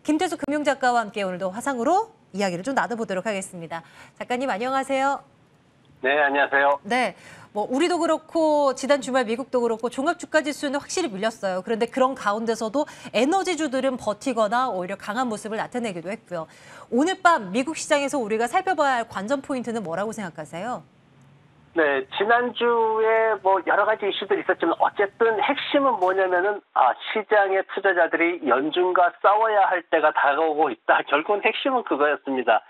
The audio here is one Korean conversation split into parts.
김태수 금융작가와 함께 오늘도 화상으로 이야기를 좀 나눠보도록 하겠습니다. 작가님 안녕하세요. 네, 안녕하세요. 네, 우리도 그렇고 지난 주말 미국도 그렇고 종합주가지수는 확실히 밀렸어요. 그런데 그런 가운데서도 에너지주들은 버티거나 오히려 강한 모습을 나타내기도 했고요. 오늘 밤 미국 시장에서 우리가 살펴봐야 할 관전 포인트는 뭐라고 생각하세요? 네, 지난주에 여러 가지 이슈들이 있었지만 어쨌든 핵심은 뭐냐면은 시장의 투자자들이 연준과 싸워야 할 때가 다가오고 있다. 결국은 핵심은 그거였습니다.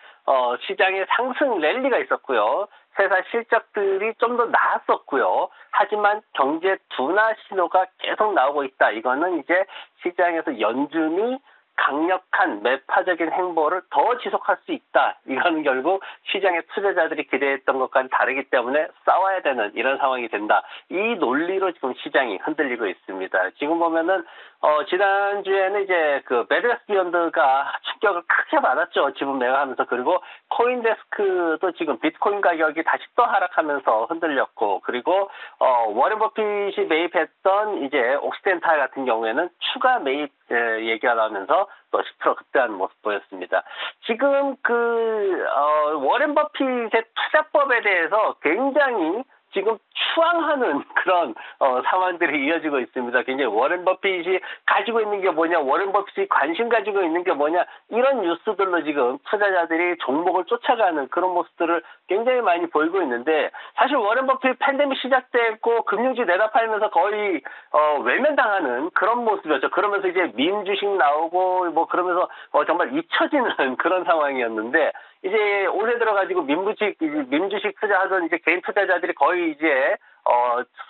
시장의 상승 랠리가 있었고요. 회사 실적들이 좀 더 나았었고요. 하지만 경제 둔화 신호가 계속 나오고 있다. 이거는 이제 시장에서 연준이 강력한 매파적인 행보를 더 지속할 수 있다. 이거는 결국 시장의 투자자들이 기대했던 것과는 다르기 때문에 싸워야 되는 이런 상황이 된다. 이 논리로 지금 시장이 흔들리고 있습니다. 지금 보면은 지난주에는 이제 그 매드베스 비욘드가 충격을 크게 받았죠. 지분 매각하면서. 그리고 코인데스크도 지금 비트코인 가격이 다시 또 하락하면서 흔들렸고, 그리고 워렌 버핏이 매입했던 이제 옥시덴탈 같은 경우에는 추가 매입 얘기가 나오면서 또 10% 급등하는 모습 보였습니다. 지금 워렌 버핏의 투자법에 대해서 굉장히 지금 추앙하는 그런 상황들이 이어지고 있습니다. 굉장히 워렌 버핏이 가지고 있는 게 뭐냐, 워렌 버핏이 관심 가지고 있는 게 뭐냐, 이런 뉴스들로 지금 투자자들이 종목을 쫓아가는 그런 모습들을 굉장히 많이 보이고 있는데, 사실 워렌 버핏 팬데믹 시작됐고 금융지 내다 팔면서 거의 외면당하는 그런 모습이었죠. 그러면서 이제 밈 주식 나오고 그러면서 정말 잊혀지는 그런 상황이었는데, 이제 올해 들어가지고 민주식 투자하던 이제 개인 투자자들이 거의 이제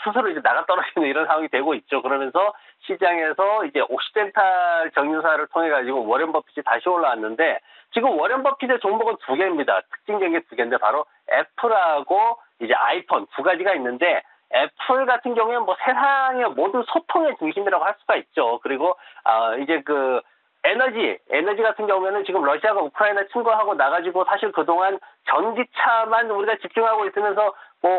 스스로 이제 나가 떨어지는 이런 상황이 되고 있죠. 그러면서 시장에서 이제 옥시덴탈 정유사를 통해 가지고 워렌 버핏이 다시 올라왔는데, 지금 워렌 버핏의 종목은 두 개입니다. 특징적인 게 두 개인데 바로 애플하고 이제 아이폰 두 가지가 있는데, 애플 같은 경우에는 세상의 모든 소통의 중심이라고 할 수가 있죠. 그리고 이제 에너지 같은 경우에는 지금 러시아가 우크라이나 침공하고 나가지고 사실 그동안 전기차만 우리가 집중하고 있으면서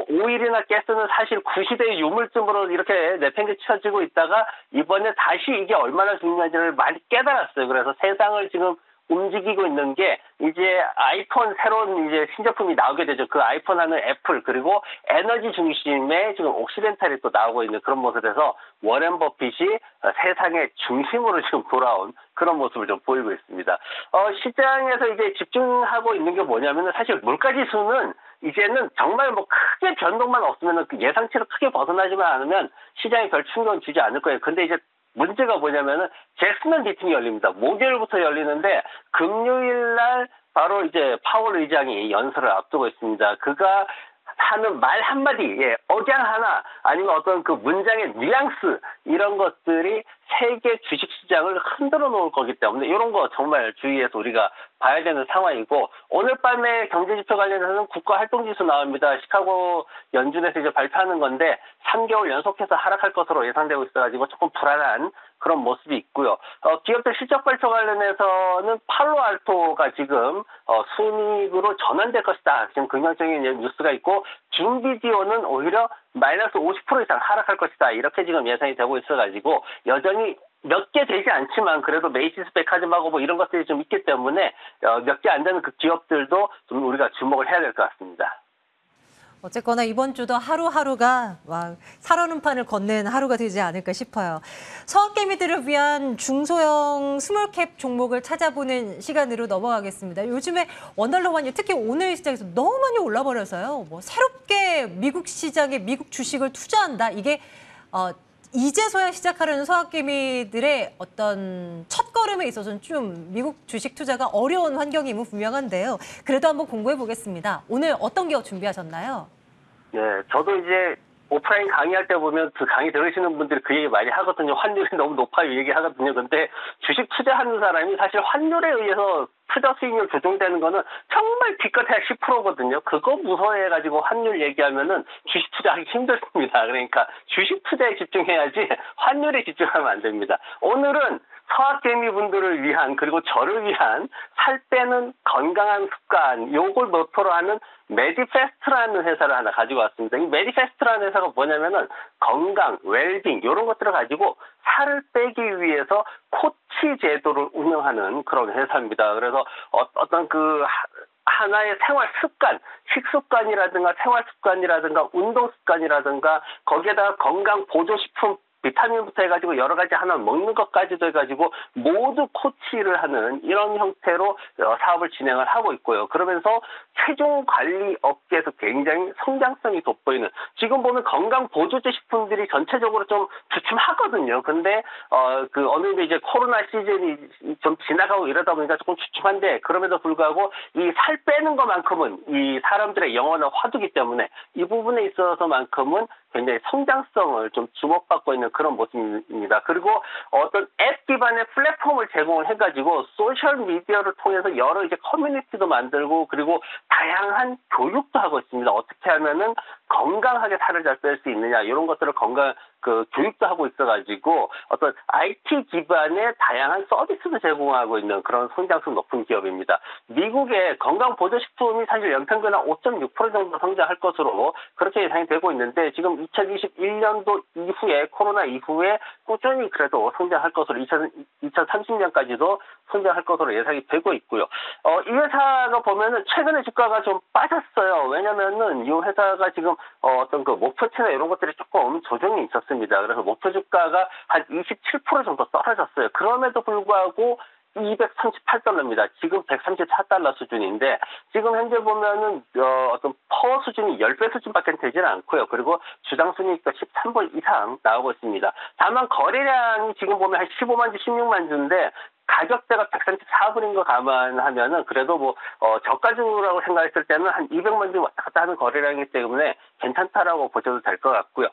오일이나 가스는 사실 구시대의 유물쯤으로 이렇게 내팽개쳐지고 있다가 이번에 다시 이게 얼마나 중요한지를 많이 깨달았어요. 그래서 세상을 지금 움직이고 있는 게 이제 아이폰 새로운 이제 신제품이 나오게 되죠. 그 아이폰 하는 애플, 그리고 에너지 중심의 지금 옥시덴탈이 또 나오고 있는 그런 모습에서 워렌 버핏이 세상의 중심으로 지금 돌아온 그런 모습을 좀 보이고 있습니다. 시장에서 이제 집중하고 있는 게 뭐냐면은 사실 물가지수는 이제는 정말 크게 변동만 없으면 예상치를 크게 벗어나지만 않으면 시장에 별 충격은 주지 않을 거예요. 근데 이제 문제가 뭐냐면은 잭슨 미팅이 열립니다. 목요일부터 열리는데 금요일 날 바로 이제 파월 의장이 연설을 앞두고 있습니다. 그가 하는 말 한마디, 억양 하나, 아니면 어떤 그 문장의 뉘앙스, 이런 것들이 세계 주식시장을 흔들어 놓을 거기 때문에 이런 거 정말 주의해서 우리가 봐야 되는 상황이고, 오늘 밤에 경제지표 관련해서는 국가활동지수 나옵니다. 시카고 연준에서 이제 발표하는 건데 3개월 연속해서 하락할 것으로 예상되고 있어가지고 조금 불안한 그런 모습이 있고요. 기업들 실적 발표 관련해서는 팔로알토가 지금 순이익으로 전환될 것이다. 지금 긍정적인 뉴스가 있고, 중비디오는 오히려 마이너스 50% 이상 하락할 것이다. 이렇게 지금 예상이 되고 있어가지고 여전히 몇 개 되지 않지만 그래도 메이시스 백화점하고 이런 것들이 좀 있기 때문에 몇 개 안 되는 그 기업들도 좀 우리가 주목을 해야 될 것 같습니다. 어쨌거나 이번 주도 하루하루가 살얼음 판을 걷는 하루가 되지 않을까 싶어요. 서학개미들을 위한 중소형 스몰캡 종목을 찾아보는 시간으로 넘어가겠습니다. 요즘에 원달러 환율 특히 오늘 시장에서 너무 많이 올라버려서요. 새롭게 미국 시장에 미국 주식을 투자한다. 이게 이제서야 시작하려는 서학개미들의 어떤 첫걸음에 있어서는 좀 미국 주식 투자가 어려운 환경임은 분명한데요. 그래도 한번 공부해 보겠습니다. 오늘 어떤 기업 준비하셨나요? 네, 저도 이제 오프라인 강의할 때 보면 그 강의 들으시는 분들이 그 얘기 많이 하거든요. 환율이 너무 높아요 얘기하거든요. 근데 주식 투자하는 사람이 사실 환율에 의해서 투자 수익률 조정되는 거는 정말 기껏해야 10%거든요. 그거 무서워해가지고 환율 얘기하면은 주식 투자하기 힘들습니다. 그러니까 주식 투자에 집중해야지 환율에 집중하면 안 됩니다. 오늘은 서학개미 분들을 위한 그리고 저를 위한 살 빼는 건강한 습관 요걸 모토로 하는 메디페스트라는 회사를 하나 가지고 왔습니다. 이 메디페스트라는 회사가 뭐냐면은 건강, 웰빙 이런 것들을 가지고 살을 빼기 위해서 코치 제도를 운영하는 그런 회사입니다. 그래서 어떤 그 하나의 생활 습관, 식습관이라든가 생활 습관이라든가 운동 습관이라든가 거기에다가 건강 보조식품 비타민부터 해가지고 여러 가지 하나 먹는 것까지도 해가지고 모두 코치를 하는 이런 형태로 사업을 진행을 하고 있고요. 그러면서 체중 관리 업계에서 굉장히 성장성이 돋보이는 지금 보면 건강 보조제 식품들이 전체적으로 좀 주춤하거든요. 근데 그 어느 정도 이제 코로나 시즌이 좀 지나가고 이러다 보니까 조금 주춤한데 그럼에도 불구하고 이 살 빼는 것만큼은 이 사람들의 영원한 화두기 때문에 이 부분에 있어서만큼은 굉장히 성장성을 좀 주목받고 있는 그런 모습입니다. 그리고 어떤 앱 기반의 플랫폼을 제공을 해가지고 소셜 미디어를 통해서 여러 이제 커뮤니티도 만들고 그리고 다양한 교육도 하고 있습니다. 어떻게 하면은 건강하게 살을 잘 뺄 수 있느냐 이런 것들을 교육도 하고 있어가지고 어떤 IT 기반의 다양한 서비스도 제공하고 있는 그런 성장성 높은 기업입니다. 미국의 건강 보조식품이 사실 연평균 한 5.6% 정도 성장할 것으로 그렇게 예상이 되고 있는데 지금 2021년도 이후에 코로나 이후에 꾸준히 그래도 성장할 것으로 2030년까지도 성장할 것으로 예상이 되고 있고요. 이 회사가 보면은 최근에 주가가 좀 빠졌어요. 왜냐면은 이 회사가 지금 어떤 그 목표치나 이런 것들이 조금 조정이 있었습니다. 그래서 목표 주가가 한 27% 정도 떨어졌어요. 그럼에도 불구하고 238달러입니다. 지금 134달러 수준인데 지금 현재 보면은 어떤 퍼 수준이 10배 수준밖에 되지는 않고요. 그리고 주당 순이익도 13번 이상 나오고 있습니다. 다만 거래량이 지금 보면 한 15만 주, 16만 주인데 가격대가 134불인 거 감안하면은 그래도 뭐 저가주라고 생각했을 때는 한 200만 주 왔다 갔다 하는 거래량이기 때문에 괜찮다라고 보셔도 될 것 같고요.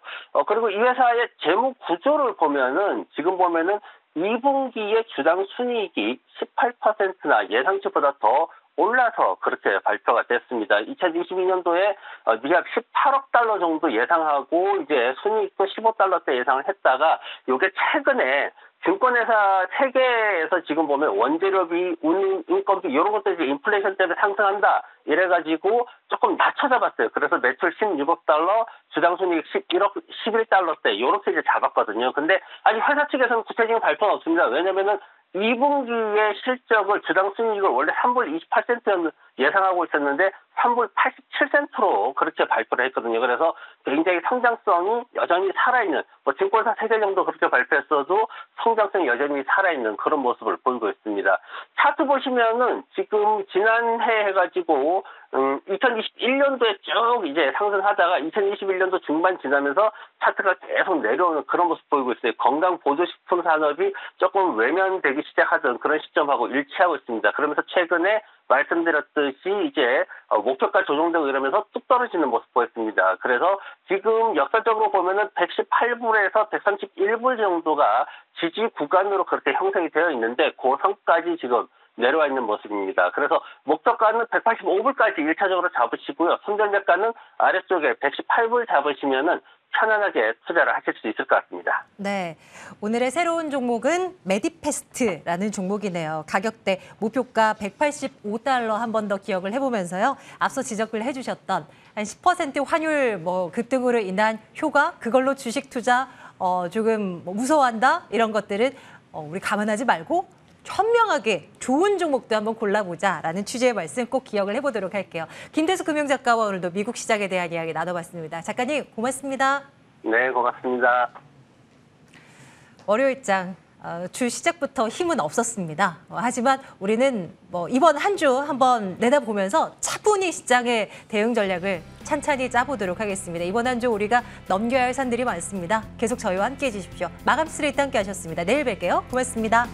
그리고 이 회사의 재무 구조를 보면은 지금 보면은 2분기의 주당 순이익이 18%나 예상치보다 더 올라서 그렇게 발표가 됐습니다. 2022년도에 약 18억 달러 정도 예상하고 이제 순이익도 15달러대 예상을 했다가 이게 최근에 증권회사 세계에서 지금 보면 원재료비, 운임, 인건비 이런 것들이 인플레이션 때문에 상승한다. 이래가지고 조금 낮춰잡았어요. 그래서 매출 16억 달러, 주당 순이익 11달러대 이렇게 이제 잡았거든요. 근데 아직 회사 측에서는 구체적인 발표는 없습니다. 왜냐면은 2분기의 실적을 주당 순이익을 원래 3불 28센트 예상하고 있었는데 3불 87센트로 그렇게 발표를 했거든요. 그래서 굉장히 성장성이 여전히 살아있는 증권사 3개 정도 그렇게 발표했어도 성장성이 여전히 살아있는 그런 모습을 보이고 있습니다. 차트 보시면은 지금 지난해 해가지고 2021년도에 쭉 이제 상승하다가 2021년도 중반 지나면서 차트가 계속 내려오는 그런 모습 보이고 있어요. 건강 보조식품 산업이 조금 외면되기 시작하던 그런 시점하고 일치하고 있습니다. 그러면서 최근에 말씀드렸듯이 이제 목표가 조정되고 이러면서 뚝 떨어지는 모습 보였습니다. 그래서 지금 역사적으로 보면은 118불에서 131불 정도가 지지 구간으로 그렇게 형성이 되어 있는데 그 선까지 지금 내려와 있는 모습입니다. 그래서 목표가는 185불까지 1차적으로 잡으시고요. 손절매가는 아래쪽에 118불 잡으시면은 편안하게 투자를 하실 수 있을 것 같습니다. 네, 오늘의 새로운 종목은 메디페스트라는 종목이네요. 가격대 목표가 185달러 한 번 더 기억을 해보면서요. 앞서 지적을 해주셨던 한 10% 환율 급등으로 인한 효과, 그걸로 주식 투자 조금 무서워한다 이런 것들은 우리 감안하지 말고 현명하게 좋은 종목도 한번 골라보자라는 취지의 말씀 꼭 기억을 해보도록 할게요. 김대수 금융작가와 오늘도 미국 시장에 대한 이야기 나눠봤습니다. 작가님 고맙습니다. 네, 고맙습니다. 월요일장 주 시작부터 힘은 없었습니다. 하지만 우리는 이번 한 주 한번 내다보면서 차분히 시장의 대응 전략을 찬찬히 짜보도록 하겠습니다. 이번 한 주 우리가 넘겨야 할 산들이 많습니다. 계속 저희와 함께해 주십시오. 마감 스트레이트 함께 하셨습니다. 내일 뵐게요. 고맙습니다.